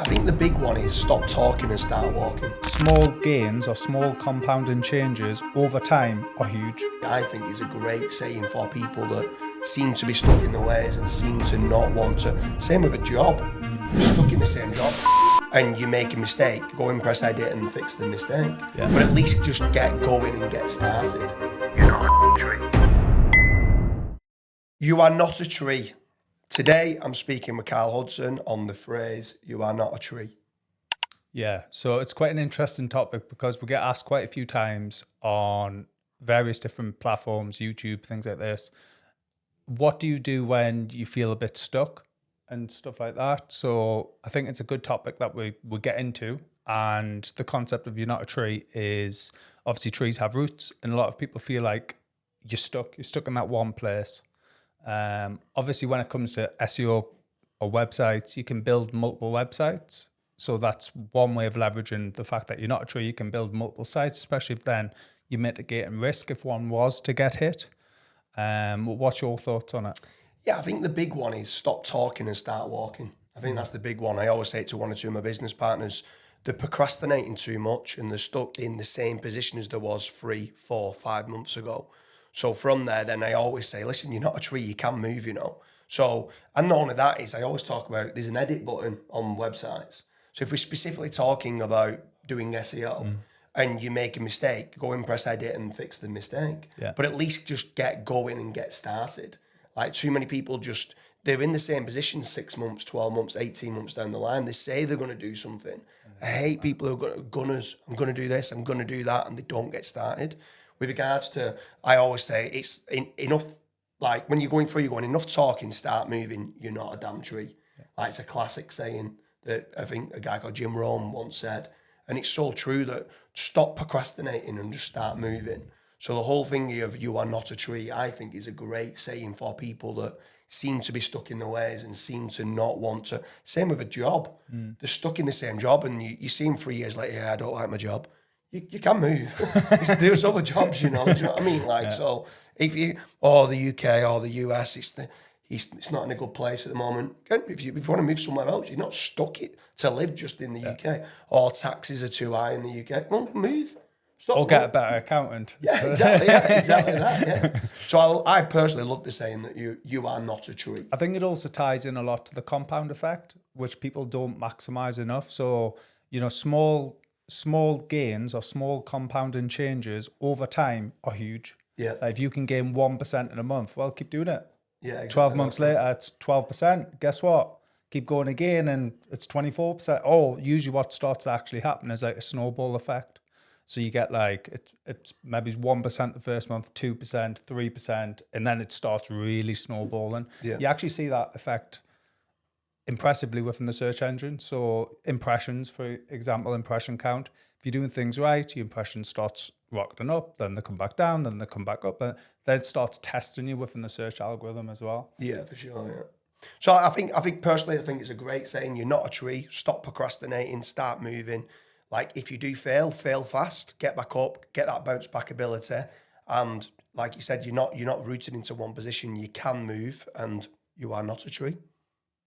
I think the big one is stop talking and start walking. Small gains or small compounding changes over time are huge. I think is a great saying for people that seem to be stuck in the ways and seem to not want to. Same with a job. You're stuck in the same job and you make a mistake, go and press edit and fix the mistake. Yeah. But at least just get going and get started. You're not a tree. You are not a tree. Today, I'm speaking with Carl Hudson on the phrase, you are not a tree. Yeah, so it's quite an interesting topic because we get asked quite a few times on various different platforms, YouTube, things like this. What do you do when you feel a bit stuck and stuff like that? So I think it's a good topic that we get into. And the concept of you're not a tree is obviously trees have roots, and a lot of people feel like you're stuck in that one place. Obviously, when it comes to SEO or websites, you can build multiple websites. So that's one way of leveraging the fact that you're not a tree. You can build multiple sites, especially if then you're mitigating risk if one was to get hit. What's your thoughts on it? Yeah, I think the big one is stop talking and start walking. I think that's the big one. I always say it to one or two of my business partners. They're procrastinating too much and they're stuck in the same position as there was 3, 4, 5 months ago. So from there, then I always say, listen, you're not a tree, you can move, you know. So, and not only that is I always talk about, there's an edit button on websites. So if we're specifically talking about doing SEO and you make a mistake, go and press edit and fix the mistake. Yeah. But at least just get going and get started. Like too many people they're in the same position 6 months, 12 months, 18 months down the line. They say they're going to do something. I hate people who are gunners. I'm going to do this, I'm going to do that, and they don't get started. With regards to, I always say it's enough, like when you're going enough talking, start moving, you're not a damn tree. Yeah. Like it's a classic saying that I think a guy called Jim Rohn once said, and it's so true that stop procrastinating and just start moving. So the whole thing of you are not a tree, I think is a great saying for people that seem to be stuck in the ways and seem to not want to. Same with a job. They're stuck in the same job and you see them 3 years later, yeah, I don't like my job. You can move. There's other jobs, you know. Do you know what I mean? Like, yeah. So if you, or the UK or the US, it's not in a good place at the moment. If you want to move somewhere else, you're not stuck to live just in the UK. Or taxes are too high in the UK. Well, move. Stop. Or get a better accountant. Yeah, exactly. Yeah, exactly that. Yeah. So I personally love the saying that you are not a tree. I think it also ties in a lot to the compound effect, which people don't maximize enough. So small gains or small compounding changes over time are huge. Yeah. If you can gain 1% in a month, well, keep doing it. Yeah. Exactly. 12 months later, it's 12%. Guess what? Keep going again and it's 24%. Oh, usually what starts to actually happen is like a snowball effect. So you get like, it's maybe 1% the first month, 2%, 3%, and then it starts really snowballing. Yeah. You actually see that effect impressively within the search engine. So impressions, for example, impression count. If you're doing things right, your impression starts rocketing up, then they come back down, then they come back up, and then it starts testing you within the search algorithm as well. Yeah, for sure. Yeah. So I think personally, I think it's a great saying. You're not a tree. Stop procrastinating. Start moving. Like if you do fail fast. Get back up. Get that bounce back ability. And like you said, you're not rooted into one position. You can move, and you are not a tree.